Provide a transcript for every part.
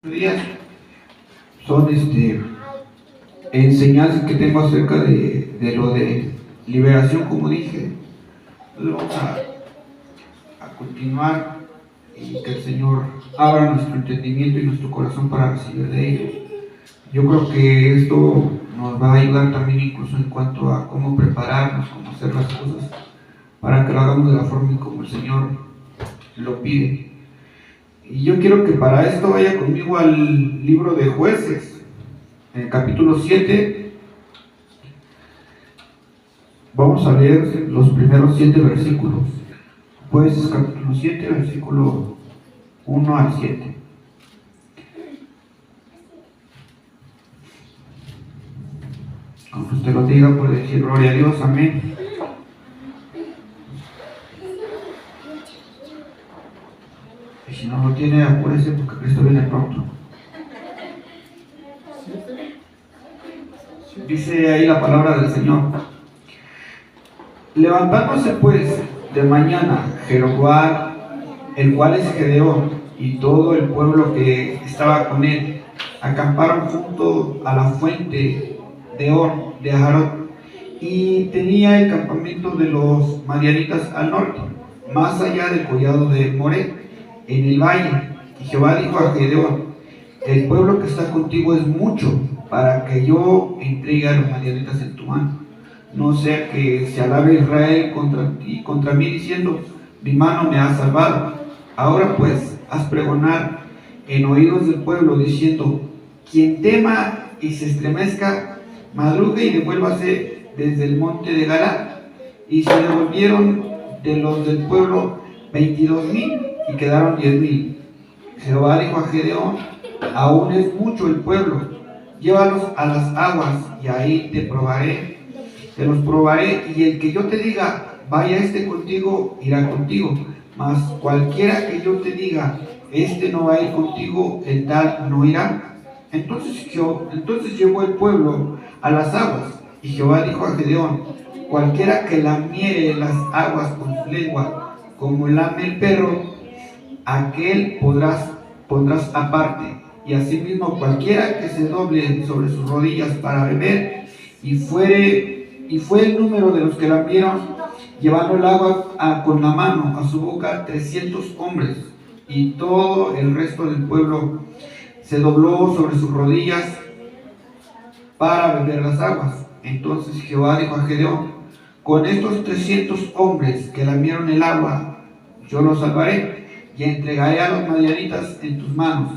Días son enseñanzas que tengo acerca de lo de liberación, como dije. Entonces vamos a continuar y que el Señor abra nuestro entendimiento y nuestro corazón para recibir de ello. Yo creo que esto nos va a ayudar también incluso en cuanto a cómo prepararnos, cómo hacer las cosas para que lo hagamos de la forma en como el Señor lo pide. Y yo quiero que para esto vaya conmigo al libro de Jueces, en el capítulo 7. Vamos a leer los primeros 7 versículos. Jueces capítulo 7, versículo 1 al 7. Cuando usted lo diga, puede decir gloria a Dios, amén. Y si no lo tiene, apúrese porque Cristo viene pronto. Dice ahí la palabra del Señor: levantándose pues de mañana Jeroboam, el cual es Gedeón, y todo el pueblo que estaba con él, acamparon junto a la fuente de Or de Ajarón, y tenía el campamento de los madianitas al norte, más allá del collado de Moré, en el valle. Y Jehová dijo a Gedeón: el pueblo que está contigo es mucho para que yo entregue a los madianitas en tu mano. No sea que se alabe Israel contra ti, contra mí, diciendo: mi mano me ha salvado. Ahora pues, haz pregonar en oídos del pueblo, diciendo: quien tema y se estremezca, madrugue y devuélvase desde el monte de Galad. Y se devolvieron de los del pueblo 22,000 y quedaron 10,000. Jehová dijo a Gedeón: aún es mucho el pueblo, llévalos a las aguas y ahí te los probaré, y el que yo te diga vaya contigo, irá contigo, mas cualquiera que yo te diga no va a ir contigo, el tal no irá. Entonces llevó el pueblo a las aguas, y Jehová dijo a Gedeón: cualquiera que lamiere las aguas con su lengua, como lame el perro, aquel pondrás aparte. Y asimismo cualquiera que se doble sobre sus rodillas para beber. Y fue el número de los que lamieron, llevando el agua con la mano a su boca, 300 hombres. Y todo el resto del pueblo se dobló sobre sus rodillas para beber las aguas. Entonces Jehová dijo a Gedeón: con estos 300 hombres que lamieron el agua, yo los salvaré, y entregaré a los madianitas en tus manos.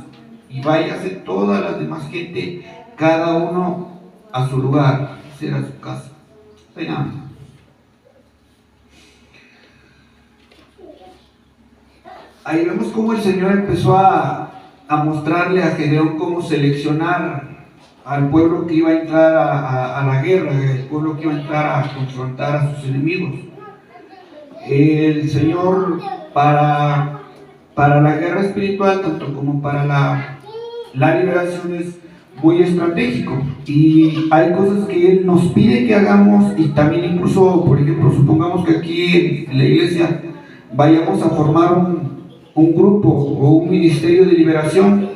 Y váyase toda la demás gente, cada uno a su lugar, será su casa. Ahí vemos cómo el Señor empezó a mostrarle a Gedeón cómo seleccionar al pueblo que iba a entrar a la guerra, el pueblo que iba a entrar a confrontar a sus enemigos. El Señor, para la guerra espiritual, tanto como para la liberación, es muy estratégico, y hay cosas que Él nos pide que hagamos. Y también incluso, por ejemplo, supongamos que aquí en la iglesia vayamos a formar un grupo o un ministerio de liberación.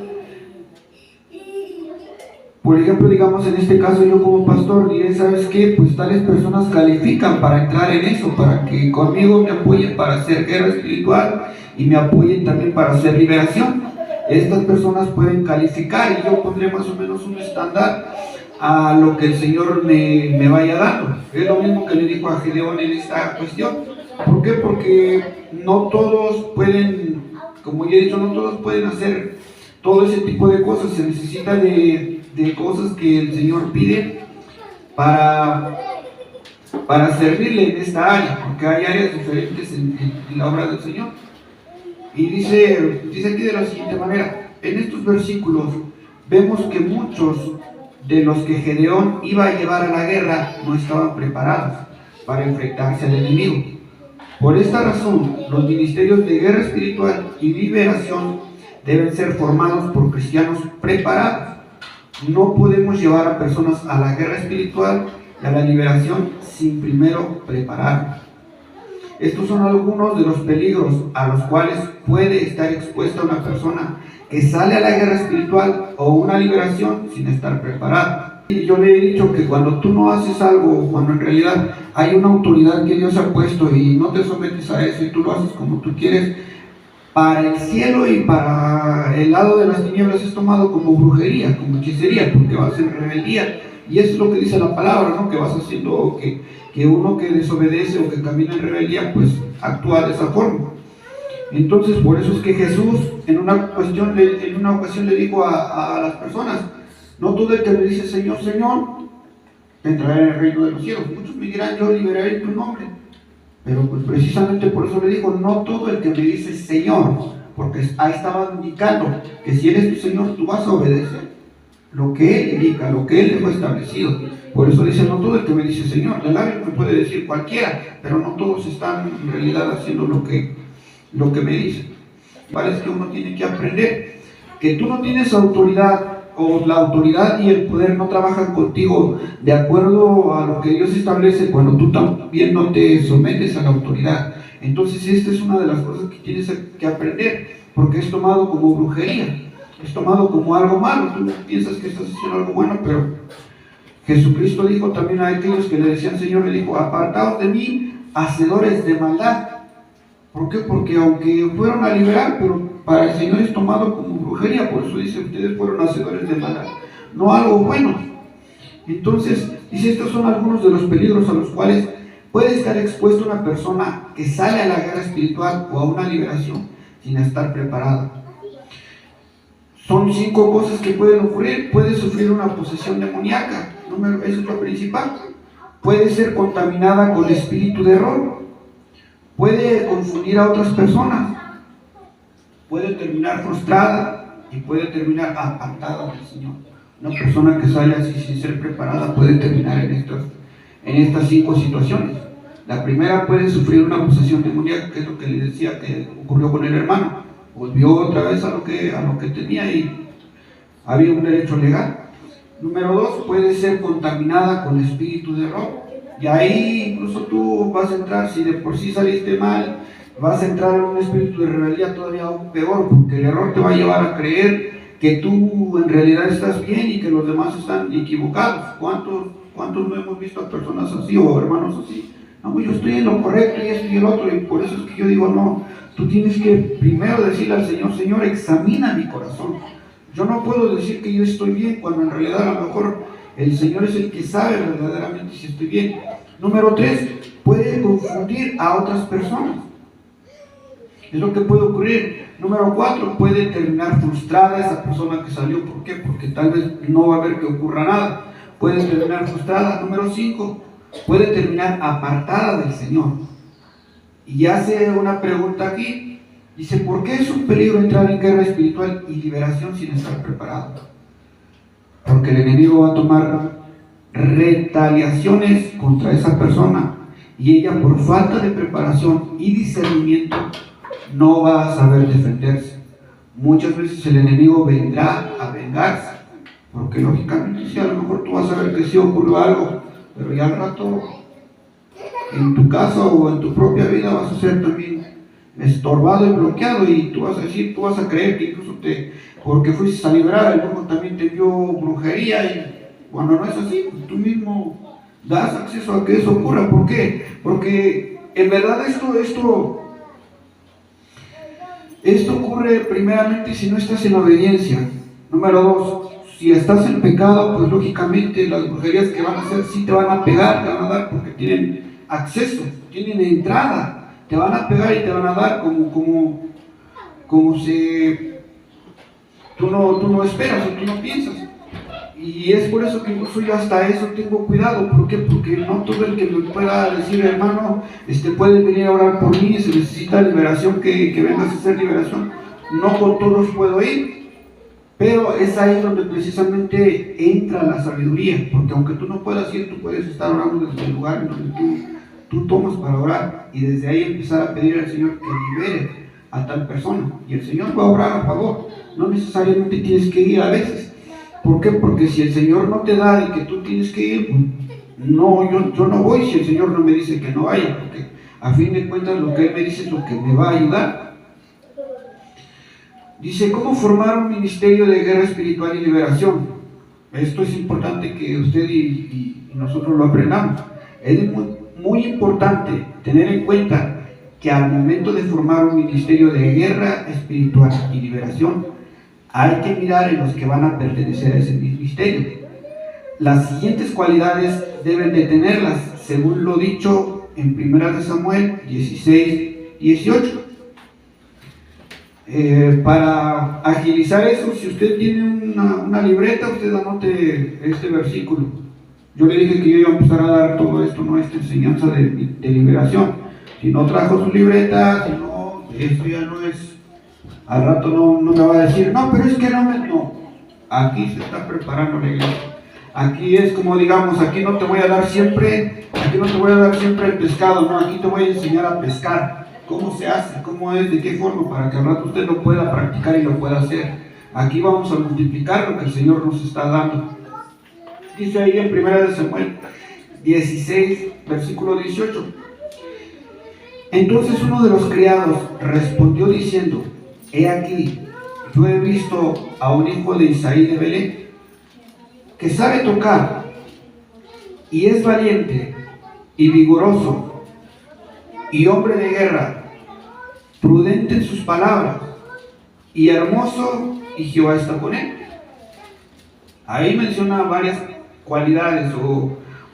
Por ejemplo, digamos, en este caso yo como pastor diré: ¿sabes qué? Pues tales personas califican para entrar en eso, para que conmigo me apoyen para hacer guerra espiritual y me apoyen también para hacer liberación. Estas personas pueden calificar, y yo pondré más o menos un estándar a lo que el Señor me vaya dando. Es lo mismo que le dijo a Gedeón en esta cuestión. ¿Por qué? Porque no todos pueden, como ya he dicho, no todos pueden hacer todo ese tipo de cosas. Se necesita de cosas que el Señor pide para servirle en esta área, porque hay áreas diferentes en la obra del Señor. Y dice aquí de la siguiente manera: en estos versículos vemos que muchos de los que Gedeón iba a llevar a la guerra no estaban preparados para enfrentarse al enemigo. Por esta razón, los ministerios de guerra espiritual y liberación deben ser formados por cristianos preparados. No podemos llevar a personas a la guerra espiritual y a la liberación sin primero prepararlos. Estos son algunos de los peligros a los cuales puede estar expuesta una persona que sale a la guerra espiritual o una liberación sin estar preparada. Y yo le he dicho que cuando tú no haces algo, cuando en realidad hay una autoridad que Dios ha puesto y no te sometes a eso y tú lo haces como tú quieres, para el cielo y para el lado de las tinieblas es tomado como brujería, como hechicería, porque vas en rebeldía. Y eso es lo que dice la palabra, ¿no? Que vas haciendo que uno que desobedece o que camina en rebeldía, pues actúa de esa forma. Entonces, por eso es que Jesús en una ocasión le dijo a las personas: no todo el que me dice Señor, Señor, entrará en el reino de los cielos. Muchos me dirán: yo liberaré tu nombre. Pero pues precisamente por eso le digo: no todo el que me dice Señor, porque ahí estaba indicando que si Él es tu Señor, tú vas a obedecer lo que Él indica, lo que Él dejó establecido. Por eso dice: no todo el que me dice Señor. Del labio me puede decir cualquiera, pero no todos están en realidad haciendo lo que me dicen. Vale, es que uno tiene que aprender que tú no tienes autoridad, o la autoridad y el poder no trabajan contigo de acuerdo a lo que Dios establece cuando tú también no te sometes a la autoridad. Entonces esta es una de las cosas que tienes que aprender, porque es tomado como brujería, es tomado como algo malo. Tú piensas que estás haciendo algo bueno, pero Jesucristo dijo también a aquellos que le decían Señor, le dijo: apartaos de mí, hacedores de maldad. ¿Por qué? Porque aunque fueron a liberar, pero para el Señor es tomado como brujería. Por eso dice: ustedes fueron hacedores de maldad, no algo bueno. Entonces dice: estos son algunos de los peligros a los cuales puede estar expuesta una persona que sale a la guerra espiritual o a una liberación sin estar preparada. Son 5 cosas que pueden ocurrir. Puede sufrir una posesión demoníaca, eso es lo principal. Puede ser contaminada con espíritu de error. Puede confundir a otras personas. Puede terminar frustrada y puede terminar apartada del Señor. Una persona que sale así sin ser preparada puede terminar en estas 5 situaciones. La primera, puede sufrir una posesión demoníaca, que es lo que le decía que ocurrió con el hermano. Volvió otra vez a lo que tenía y había un derecho legal. Número 2, puede ser contaminada con espíritu de error. Y ahí incluso tú vas a entrar, si de por sí saliste mal, vas a entrar en un espíritu de rebeldía todavía aún peor, porque el error te va a llevar a creer que tú en realidad estás bien y que los demás están equivocados. ¿Cuántos no hemos visto a personas así o hermanos así? No, yo estoy en lo correcto y esto y el otro, y por eso es que yo digo: no, tú tienes que primero decirle al Señor: Señor, examina mi corazón. Yo no puedo decir que yo estoy bien cuando en realidad a lo mejor el Señor es el que sabe verdaderamente si estoy bien. Número 3, puede confundir a otras personas. Es lo que puede ocurrir. Número 4, puede terminar frustrada esa persona que salió. ¿Por qué? Porque tal vez no va a ver que ocurra nada. Puede terminar frustrada. Número 5, puede terminar apartada del Señor. Y hace una pregunta aquí. Dice: ¿por qué es un peligro entrar en guerra espiritual y liberación sin estar preparado? Porque el enemigo va a tomar retaliaciones contra esa persona y ella, por falta de preparación y discernimiento, no va a saber defenderse. Muchas veces el enemigo vendrá a vengarse, porque lógicamente sí, a lo mejor tú vas a ver que sí ocurrió algo, pero ya al rato en tu casa o en tu propia vida vas a ser también estorbado y bloqueado, y tú vas a decir, tú vas a creer que incluso porque fuiste a liberar, el mundo también te dio brujería, y cuando no es así, pues tú mismo das acceso a que eso ocurra. ¿Por qué? Porque en verdad esto ocurre primeramente si no estás en obediencia. Número 2, si estás en pecado, pues lógicamente las brujerías que van a hacer sí te van a pegar, te van a dar, porque tienen acceso, tienen entrada, te van a pegar y te van a dar como si tú no esperas o tú no piensas. Y es por eso que incluso yo hasta eso tengo cuidado. ¿Por qué? Porque no todo el que me pueda decir: hermano, puedes venir a orar por mí, se necesita liberación, que vengas a hacer liberación. No con todos puedo ir, pero es ahí donde precisamente entra la sabiduría, porque aunque tú no puedas ir, tú puedes estar orando desde el lugar en donde tú tomas para orar, y desde ahí empezar a pedir al Señor que libere a tal persona, y el Señor va a obrar a favor. No necesariamente tienes que ir a veces. ¿Por qué? Porque si el Señor no te da y que tú tienes que ir, pues, no, yo no voy si el Señor no me dice que no vaya, porque A fin de cuentas, lo que Él me dice es lo que me va a ayudar. Dice, ¿cómo formar un ministerio de guerra espiritual y liberación? Esto es importante que usted y nosotros lo aprendamos. Es muy importante tener en cuenta que al momento de formar un ministerio de guerra espiritual y liberación, hay que mirar en los que van a pertenecer a ese ministerio. Las siguientes cualidades deben de tenerlas, según lo dicho en 1 Samuel 16:18. Para agilizar eso, si usted tiene una libreta, usted anote este versículo. Yo le dije que yo iba a empezar a dar todo esto, ¿no? Esta enseñanza de liberación. Si no trajo su libreta, si no, esto ya no es, al rato no me va a decir, no, pero es que no. Aquí se está preparando la iglesia. Aquí es como, digamos, aquí no te voy a dar siempre el pescado, no, aquí te voy a enseñar a pescar. ¿Cómo se hace? ¿Cómo es? ¿De qué forma? Para que al rato usted lo pueda practicar y lo pueda hacer. Aquí vamos a multiplicar lo que el Señor nos está dando. Dice ahí en 1 Samuel 16, versículo 18. Entonces uno de los criados respondió diciendo, he aquí, yo he visto a un hijo de Isaí de Belén, que sabe tocar, y es valiente y vigoroso, y hombre de guerra, prudente en sus palabras, y hermoso, y Jehová está con él. Ahí menciona varias cualidades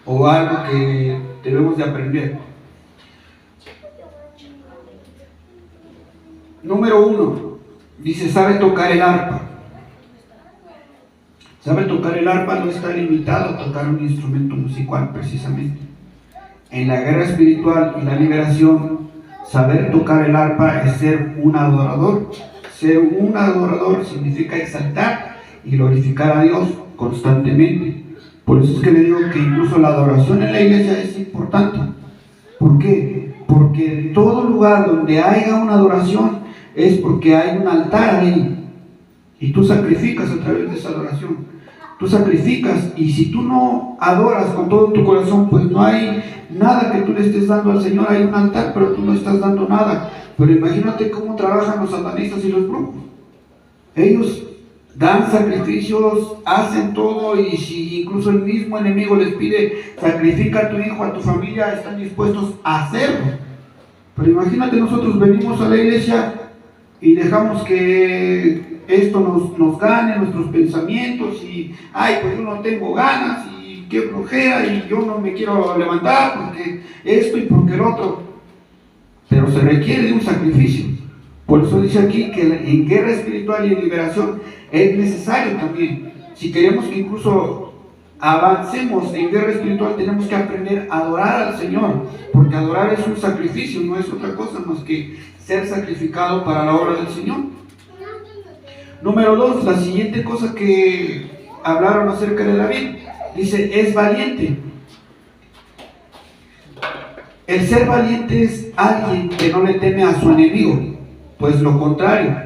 o algo que debemos de aprender. Número 1, dice, sabe tocar el arpa. Sabe tocar el arpa no está limitado a tocar un instrumento musical precisamente. En la guerra espiritual y la liberación, saber tocar el arpa es ser un adorador. Ser un adorador significa exaltar y glorificar a Dios constantemente. Por eso es que le digo que incluso la adoración en la iglesia es importante. ¿Por qué? Porque en todo lugar donde haya una adoración es porque hay un altar ahí. Y tú sacrificas a través de esa adoración. Tú sacrificas, y si tú no adoras con todo tu corazón, pues no hay nada que tú le estés dando al Señor. Hay un altar, pero tú no estás dando nada. Pero imagínate cómo trabajan los satanistas y los brujos. Ellos dan sacrificios, hacen todo, y si incluso el mismo enemigo les pide, sacrifica a tu hijo, a tu familia, están dispuestos a hacerlo. Pero imagínate, nosotros venimos a la iglesia y dejamos que esto nos gane nuestros pensamientos, y pues yo no tengo ganas, y qué flojera, y yo no me quiero levantar porque esto y porque el otro. Pero se requiere de un sacrificio. Por eso dice aquí que en guerra espiritual y en liberación es necesario también. Si queremos que incluso avancemos en guerra espiritual, tenemos que aprender a adorar al Señor, porque adorar es un sacrificio, no es otra cosa más que ser sacrificado para la obra del Señor. Número 2, la siguiente cosa que hablaron acerca de David, dice, es valiente. El ser valiente es alguien que no le teme a su enemigo, pues lo contrario,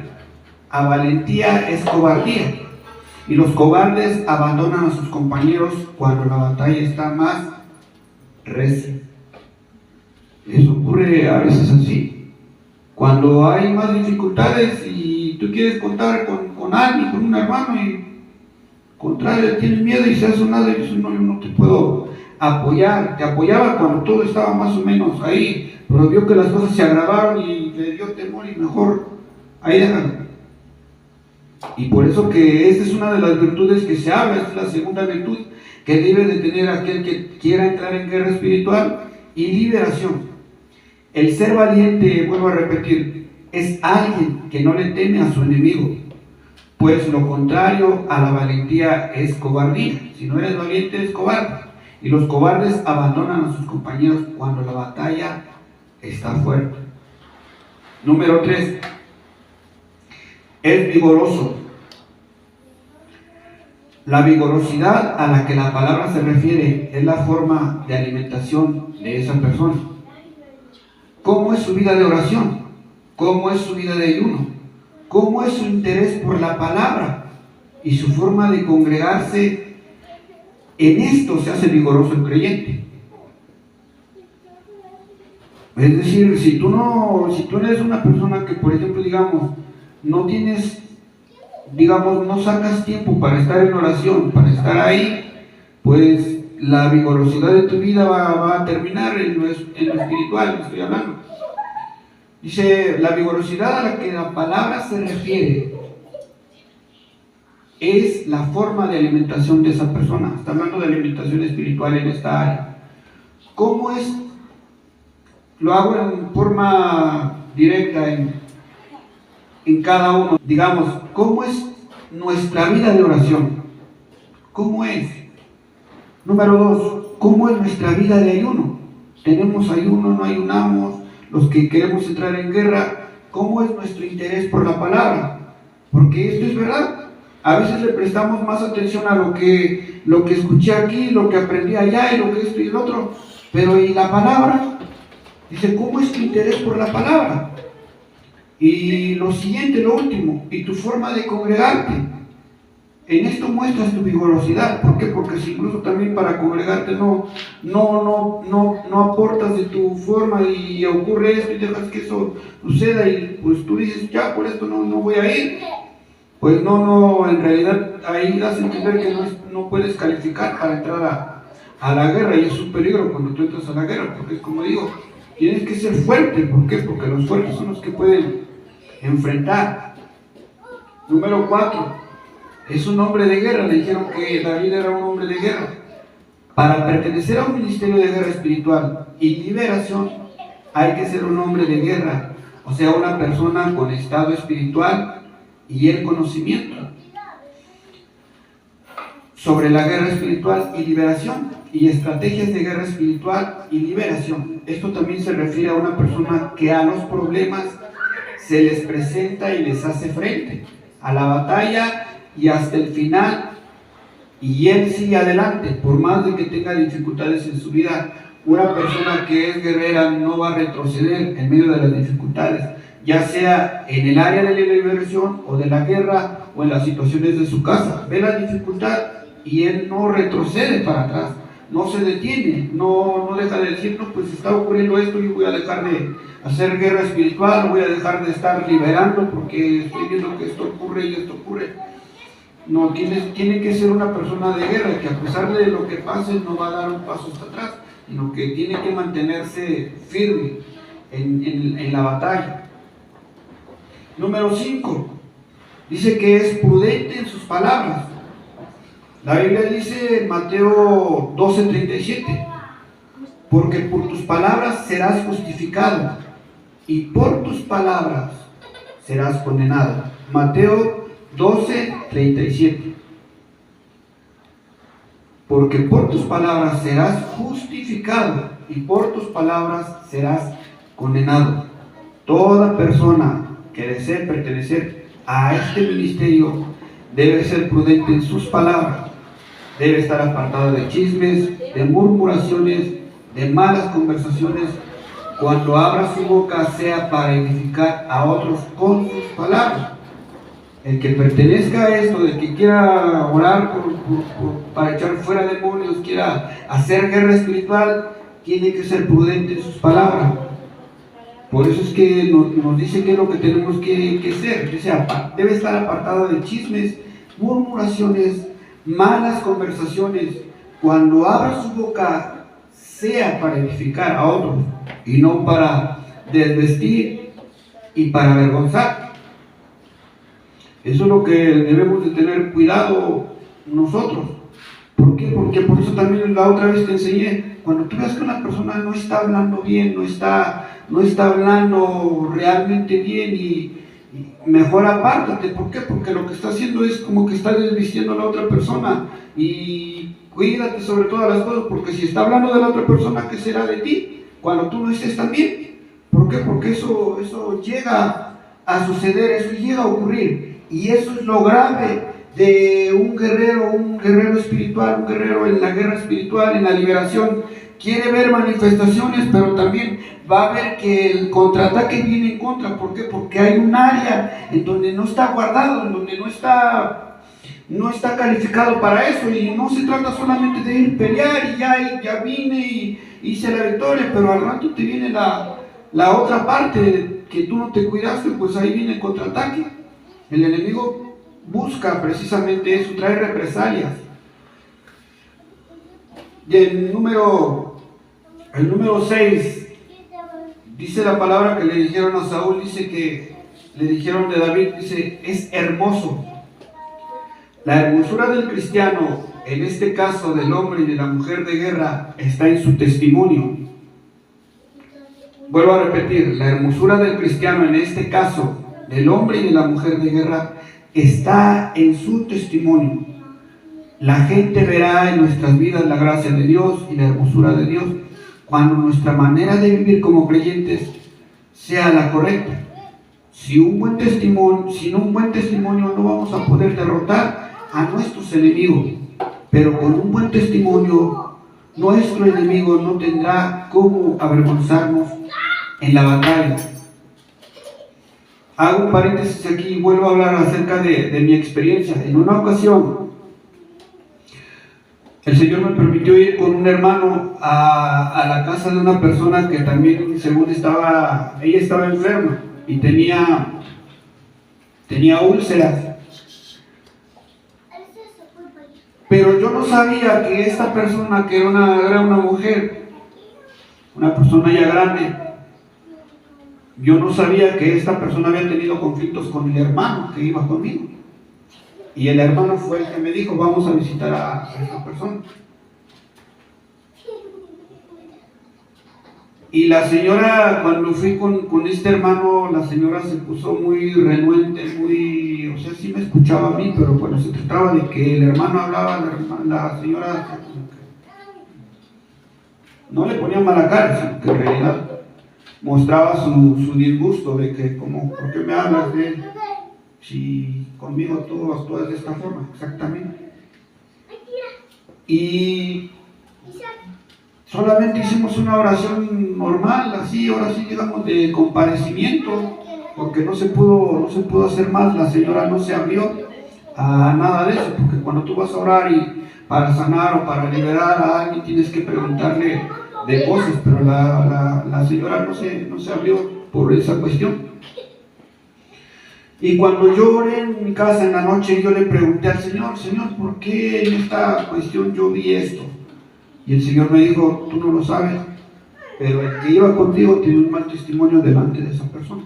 a valentía es cobardía, y los cobardes abandonan a sus compañeros cuando la batalla está más recia. Eso ocurre a veces así, cuando hay más dificultades y tú quieres contar con alguien, con un hermano, y contrario, tiene miedo y se hace nada y dice, no, yo no te puedo apoyar. Te apoyaba cuando todo estaba más o menos ahí, pero vio que las cosas se agravaron y le dio temor, y mejor ahí déjalo. Y por eso que esta es una de las virtudes que se habla, esta es la segunda virtud que debe de tener aquel que quiera entrar en guerra espiritual y liberación. El ser valiente, vuelvo a repetir, es alguien que no le teme a su enemigo, pues lo contrario a la valentía es cobardía. Si no eres valiente, eres cobarde. Y los cobardes abandonan a sus compañeros cuando la batalla está fuerte. Número 3, es vigoroso. La vigorosidad a la que la palabra se refiere es la forma de alimentación de esa persona. ¿Cómo es su vida de oración? ¿Cómo es su vida de ayuno? ¿Cómo es su interés por la palabra? Y su forma de congregarse. En esto se hace vigoroso el creyente. Es decir, si tú eres una persona que, por ejemplo, digamos, no tienes, digamos, no sacas tiempo para estar en oración, para estar ahí, pues la vigorosidad de tu vida va a terminar en lo espiritual, estoy hablando. Dice, la vigorosidad a la que la palabra se refiere es la forma de alimentación de esa persona. Está hablando de alimentación espiritual en esta área. ¿Cómo es? Lo hago en forma directa en cada uno. Digamos, ¿cómo es nuestra vida de oración? ¿Cómo es? Número 2, ¿cómo es nuestra vida de ayuno? ¿Tenemos ayuno, no ayunamos? Los que queremos entrar en guerra, ¿cómo es nuestro interés por la palabra? Porque esto es verdad. A veces le prestamos más atención a lo que escuché aquí, lo que aprendí allá y lo que esto y el otro. Pero ¿y la palabra? Dice, ¿cómo es tu interés por la palabra? Y lo siguiente, lo último, y tu forma de congregarte. En esto muestras tu vigorosidad. ¿Por qué? Porque si incluso también para congregarte no aportas de tu forma y ocurre esto y dejas que eso suceda y pues tú dices, ya, por esto no voy a ir. Pues en realidad ahí das a entender que no puedes calificar para entrar a la guerra, y es un peligro cuando tú entras a la guerra, porque es como digo, tienes que ser fuerte. ¿Por qué? Porque los fuertes son los que pueden enfrentar. Número 4. Es un hombre de guerra. Le dijeron que David era un hombre de guerra. Para pertenecer a un ministerio de guerra espiritual y liberación, hay que ser un hombre de guerra, o sea, una persona con estado espiritual y el conocimiento sobre la guerra espiritual y liberación y estrategias de guerra espiritual y liberación. Esto también se refiere a una persona que a los problemas se les presenta y les hace frente a la batalla y hasta el final, y él sigue adelante, por más de que tenga dificultades en su vida. Una persona que es guerrera no va a retroceder en medio de las dificultades, ya sea en el área de la liberación o de la guerra o en las situaciones de su casa. Ve la dificultad y él no retrocede para atrás, no se detiene, no deja de decir, no, pues está ocurriendo esto y voy a dejar de hacer guerra espiritual, voy a dejar de estar liberando porque estoy viendo que esto ocurre y esto ocurre. No, tiene que ser una persona de guerra que a pesar de lo que pase no va a dar un paso hasta atrás, sino que tiene que mantenerse firme en la batalla. Número 5, dice que es prudente en sus palabras. La Biblia dice en Mateo 12:37, porque por tus palabras serás justificado y por tus palabras serás condenado. Mateo 12:37. Porque por tus palabras serás justificado y por tus palabras serás condenado. Toda persona que desee pertenecer a este ministerio debe ser prudente en sus palabras. Debe estar apartado de chismes, de murmuraciones, de malas conversaciones. Cuando abra su boca sea para edificar a otros con sus palabras. El que pertenezca a esto, el que quiera orar para echar fuera demonios, quiera hacer guerra espiritual, tiene que ser prudente en sus palabras. Por eso es que nos dice que es lo que tenemos que ser. Debe estar apartado de chismes, murmuraciones, malas conversaciones. Cuando abra su boca, sea para edificar a otros y no para desvestir y para avergonzar. Eso es lo que debemos de tener cuidado nosotros. ¿Por qué? Porque por eso también la otra vez te enseñé, cuando tú ves que una persona no está hablando bien, no está hablando realmente bien, y mejor apártate. ¿Por qué? Porque lo que está haciendo es como que está desvistiendo a la otra persona. Y cuídate sobre todas las cosas, porque si está hablando de la otra persona, ¿qué será de ti cuando tú no estés también? ¿Por qué? Porque eso llega a suceder, eso llega a ocurrir. Y eso es lo grave de un guerrero espiritual, un guerrero en la guerra espiritual, en la liberación. Quiere ver manifestaciones, pero también va a ver que el contraataque viene en contra. ¿Por qué? Porque hay un área en donde no está guardado, en donde no está calificado para eso. Y no se trata solamente de ir a pelear y ya vine y hice la victoria, pero al rato te viene la la otra parte que tú no te cuidaste, pues ahí viene el contraataque. El enemigo busca precisamente eso, trae represalias. Y el número 6, dice la palabra que le dijeron a Saúl, dice que le dijeron de David, dice, es hermoso. La hermosura del cristiano, en este caso del hombre y de la mujer de guerra, está en su testimonio. Vuelvo a repetir, la hermosura del cristiano, en este caso del hombre y de la mujer de guerra, está en su testimonio. La gente verá en nuestras vidas la gracia de Dios y la hermosura de Dios cuando nuestra manera de vivir como creyentes sea la correcta. Sin un buen testimonio no vamos a poder derrotar a nuestros enemigos, pero con un buen testimonio nuestro enemigo no tendrá cómo avergonzarnos en la batalla. Hago un paréntesis aquí y vuelvo a hablar acerca de mi experiencia. En una ocasión, el Señor me permitió ir con un hermano a la casa de una persona que también, según ella estaba enferma y tenía úlceras. Pero yo no sabía que esta persona, que era una mujer, una persona ya grande, yo no sabía que esta persona había tenido conflictos con el hermano que iba conmigo. Y el hermano fue el que me dijo, vamos a visitar a esta persona. Y la señora, cuando fui con este hermano, la señora se puso muy renuente, o sea, sí me escuchaba a mí, pero cuando se trataba de que el hermano hablaba, la señora no le ponía mala cara, sino que en realidad mostraba su disgusto de que, ¿por qué me hablas de él? Si conmigo tú actúas de esta forma, exactamente. Y solamente hicimos una oración normal, así, ahora sí, digamos, de comparecimiento, porque no se pudo hacer más. La señora no se abrió a nada de eso, porque cuando tú vas a orar y para sanar o para liberar a alguien tienes que preguntarle de cosas, pero la señora no se abrió por esa cuestión. Y cuando yo oré en mi casa en la noche, yo le pregunté al Señor, ¿por qué en esta cuestión yo vi esto? Y el Señor me dijo, tú no lo sabes, pero el que iba contigo tiene un mal testimonio delante de esa persona.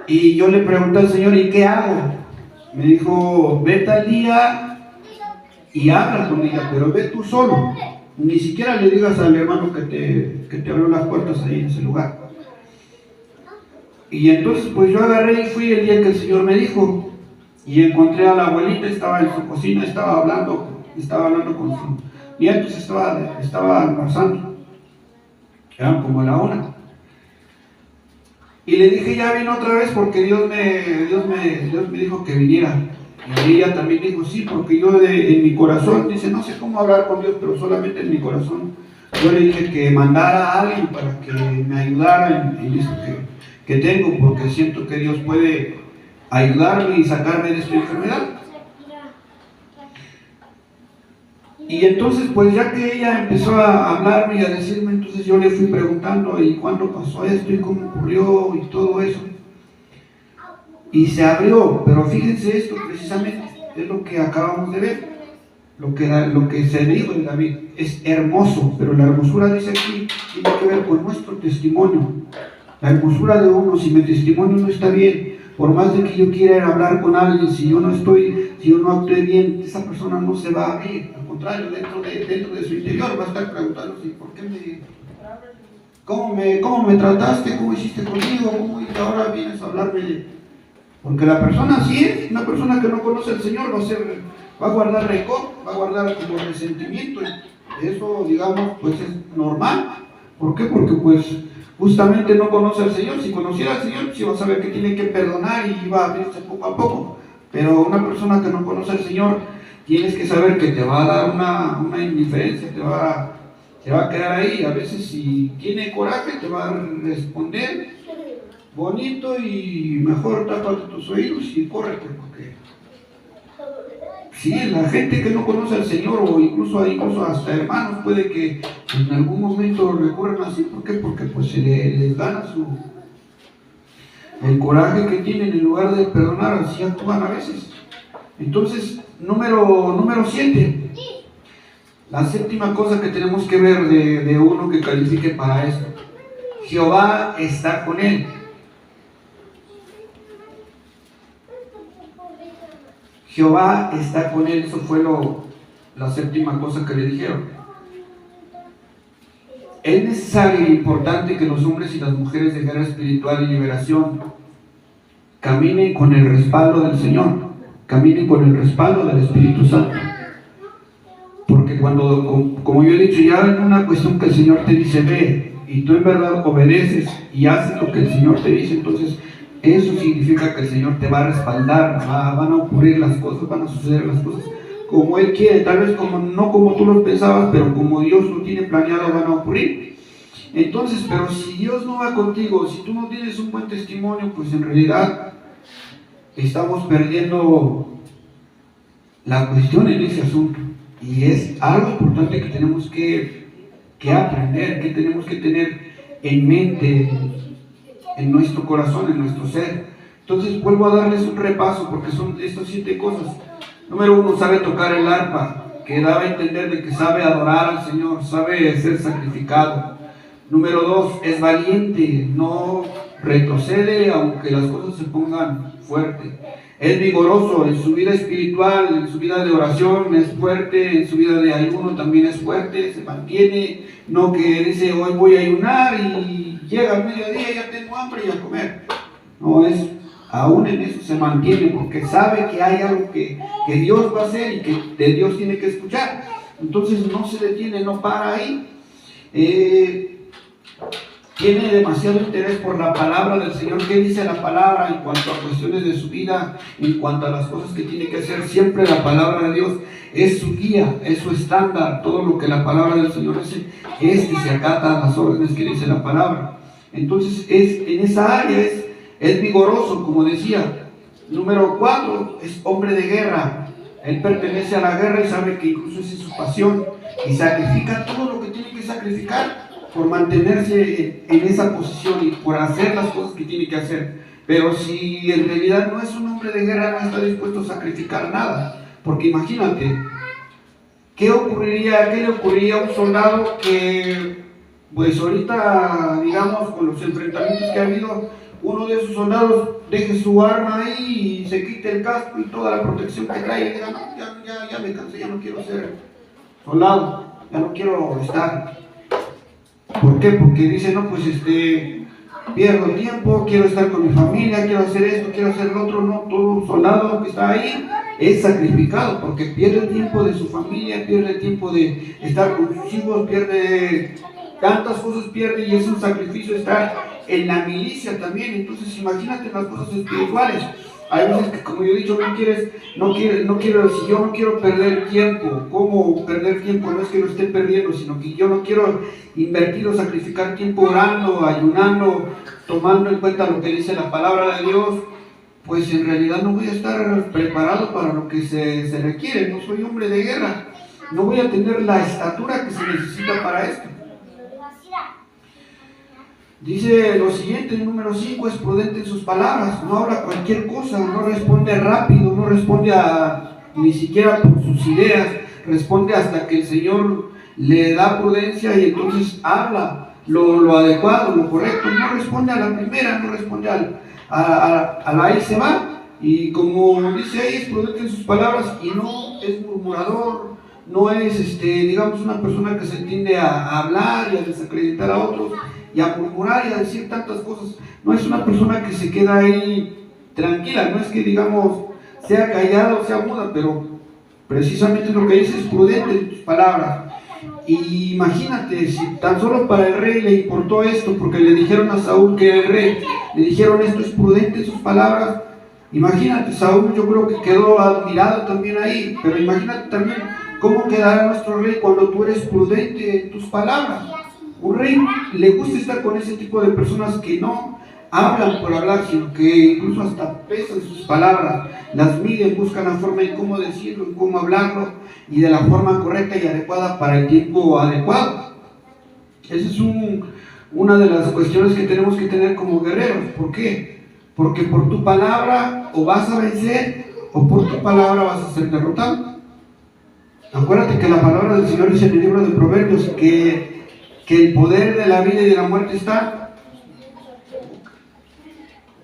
Y yo le pregunté al Señor, ¿y qué hago? Me dijo, vete al día y habla con ella, pero ve tú solo. Ni siquiera le digas al hermano que te abrió las puertas ahí en ese lugar. Y entonces pues yo agarré y fui el día que el Señor me dijo, y encontré a la abuelita, estaba en su cocina, estaba hablando con su nietos, estaba almorzando, eran como la 1. Y le dije, ya vino otra vez porque Dios me dijo que viniera. Y ella también dijo, sí, porque yo en mi corazón, dice, no sé cómo hablar con Dios, pero solamente en mi corazón, yo le dije que mandara a alguien para que me ayudara en esto que tengo, porque siento que Dios puede ayudarme y sacarme de esta enfermedad. Y entonces, pues ya que ella empezó a hablarme y a decirme, entonces yo le fui preguntando, ¿y cuándo pasó esto? ¿Y cómo ocurrió? Y todo eso. Y se abrió, pero fíjense esto precisamente, es lo que acabamos de ver, lo que se dijo de David, es hermoso, pero la hermosura, dice aquí, tiene que ver con nuestro testimonio. La hermosura de uno, si mi testimonio no está bien, por más de que yo quiera hablar con alguien, si yo no actué bien, esa persona no se va a abrir. Al contrario, dentro de su interior va a estar preguntando, ¿por qué cómo me trataste? ¿Cómo hiciste conmigo? Y ahora vienes a hablarme de...? Porque la persona así es, una persona que no conoce al Señor va a guardar rencor, va a guardar como resentimiento. Eso, digamos, pues es normal. ¿Por qué? Porque pues justamente no conoce al Señor. Si conociera al Señor, sí va a saber que tiene que perdonar y va a abrirse poco a poco. Pero una persona que no conoce al Señor, tienes que saber que te va a dar una indiferencia, te va a quedar ahí. A veces si tiene coraje te va a responder bonito y mejor tápate tus oídos y córrete, porque sí, la gente que no conoce al Señor o incluso hasta hermanos puede que en algún momento recurren así. ¿Por qué? Porque pues les gana el coraje que tienen, en lugar de perdonar, así actúan a veces. Entonces, número 7. La séptima cosa que tenemos que ver de uno que califique para esto: Jehová está con él. Jehová está con él. Eso fue la séptima cosa que le dijeron. Es necesario e importante que los hombres y las mujeres de guerra espiritual y liberación caminen con el respaldo del Señor, caminen con el respaldo del Espíritu Santo. Porque cuando, como yo he dicho, ya en una cuestión que el Señor te dice ve, y tú en verdad obedeces y haces lo que el Señor te dice, entonces eso significa que el Señor te va a respaldar, van a ocurrir las cosas, van a suceder las cosas como Él quiere, tal vez no como tú lo pensabas, pero como Dios lo tiene planeado, van a ocurrir. Entonces, pero si Dios no va contigo, si tú no tienes un buen testimonio, pues en realidad estamos perdiendo la cuestión en ese asunto. Y es algo importante que tenemos que aprender, que tenemos que tener en mente, en nuestro corazón, en nuestro ser. Entonces vuelvo a darles un repaso, porque son estas 7 cosas. Número 1, sabe tocar el arpa, que daba a entender de que sabe adorar al Señor, sabe ser sacrificado. Número 2, es valiente, no retrocede aunque las cosas se pongan fuertes. Es vigoroso en su vida espiritual, en su vida de oración es fuerte, en su vida de ayuno también es fuerte, se mantiene, no que dice hoy voy a ayunar y llega al mediodía y ya tengo hambre y a comer. No, es aún en eso se mantiene, porque sabe que hay algo que Dios va a hacer y que de Dios tiene que escuchar. Entonces no se detiene, no para ahí. Tiene demasiado interés por la palabra del Señor. ¿Qué dice la palabra en cuanto a cuestiones de su vida, en cuanto a las cosas que tiene que hacer? Siempre la palabra de Dios es su guía, es su estándar. Todo lo que la palabra del Señor dice, se acata a las órdenes que dice la palabra. Entonces en esa área es vigoroso, como decía. Número 4, es hombre de guerra. Él pertenece a la guerra y sabe que incluso esa es su pasión, y sacrifica todo lo que tiene que sacrificar por mantenerse en esa posición y por hacer las cosas que tiene que hacer. Pero si en realidad no es un hombre de guerra, no está dispuesto a sacrificar nada. Porque imagínate, ¿qué le ocurriría a un soldado que, pues ahorita, digamos, con los enfrentamientos que ha habido, uno de esos soldados deje su arma ahí y se quite el casco y toda la protección que trae y diga, no, ya me cansé, ya no quiero ser soldado, ya no quiero estar? ¿Por qué? Porque dice, no, pues pierdo tiempo, quiero estar con mi familia, quiero hacer esto, quiero hacer lo otro. No, todo soldado que está ahí es sacrificado, porque pierde el tiempo de su familia, pierde el tiempo de estar con sus hijos, pierde tantas cosas, y es un sacrificio estar en la milicia también. Entonces imagínate las cosas espirituales. Hay veces que, como yo he dicho, si yo no quiero perder tiempo. ¿Cómo perder tiempo? No es que lo esté perdiendo, sino que yo no quiero invertir o sacrificar tiempo orando, ayunando, tomando en cuenta lo que dice la palabra de Dios. Pues en realidad no voy a estar preparado para lo que se requiere. No soy hombre de guerra, no voy a tener la estatura que se necesita para esto. Dice lo siguiente, el número 5, es prudente en sus palabras, no habla cualquier cosa, no responde rápido, no responde ni siquiera por sus ideas, responde hasta que el Señor le da prudencia y entonces habla lo adecuado, lo correcto. No responde a la primera, no responde a la ahí se va. Y como dice ahí, es prudente en sus palabras y no es murmurador, no es digamos una persona que se tiende a hablar y a desacreditar a otros y a murmurar y a decir tantas cosas. No es una persona que se queda ahí tranquila, no es que digamos sea callada o sea muda, pero precisamente lo que dice es prudente en tus palabras. Y imagínate, si tan solo para el rey le importó esto, porque le dijeron a Saúl que era el rey, le dijeron esto es prudente en sus palabras. Imagínate, Saúl yo creo que quedó admirado también ahí, pero imagínate también cómo quedará nuestro rey cuando tú eres prudente en tus palabras. Un rey le gusta estar con ese tipo de personas que no hablan por hablar, sino que incluso hasta pesan sus palabras, las miden, buscan la forma en cómo decirlo, en cómo hablarlo y de la forma correcta y adecuada para el tiempo adecuado. Esa es una de las cuestiones que tenemos que tener como guerreros. ¿Por qué? Porque por tu palabra o vas a vencer o por tu palabra vas a ser derrotado. Acuérdate que la palabra del Señor dice en el libro de Proverbios que el poder de la vida y de la muerte está.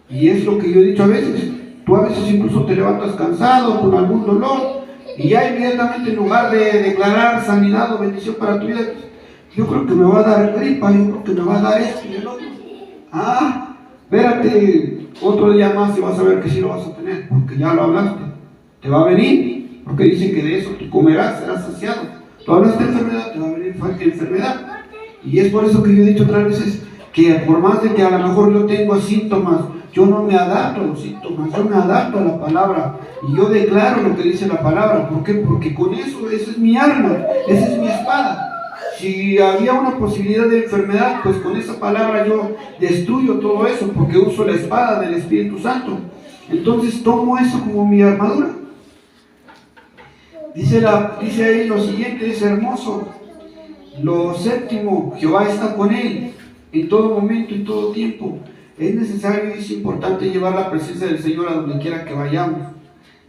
Y es lo que yo he dicho a veces. Tú a veces incluso te levantas cansado, con algún dolor, y ya inmediatamente en lugar de declarar sanidad o bendición para tu vida, yo creo que me va a dar gripa, yo creo que me va a dar esto y el otro. Espérate otro día más y vas a ver que sí lo vas a tener, porque ya lo hablaste. Te va a venir, porque dice que de eso tú comerás, serás saciado. Tú hablaste de enfermedad, te va a venir enfermedad. Y es por eso que yo he dicho otras veces que por más de que a lo mejor yo tengo síntomas, yo no me adapto a los síntomas, yo me adapto a la palabra y yo declaro lo que dice la palabra. ¿Por qué? Porque con eso, esa es mi arma, esa es mi espada. Si había una posibilidad de enfermedad, pues con esa palabra yo destruyo todo eso, porque uso la espada del Espíritu Santo. Entonces tomo eso como mi armadura. Dice ahí lo siguiente, es hermoso. Lo séptimo, Jehová está con él en todo momento, en todo tiempo. Es necesario y es importante llevar la presencia del Señor a donde quiera que vayamos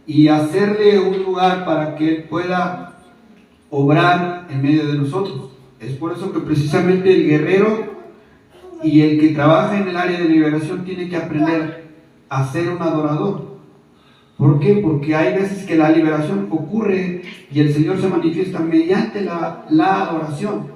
y hacerle un lugar para que Él pueda obrar en medio de nosotros. Es por eso que precisamente el guerrero y el que trabaja en el área de liberación tiene que aprender a ser un adorador. ¿Por qué? Porque hay veces que la liberación ocurre y el Señor se manifiesta mediante la adoración.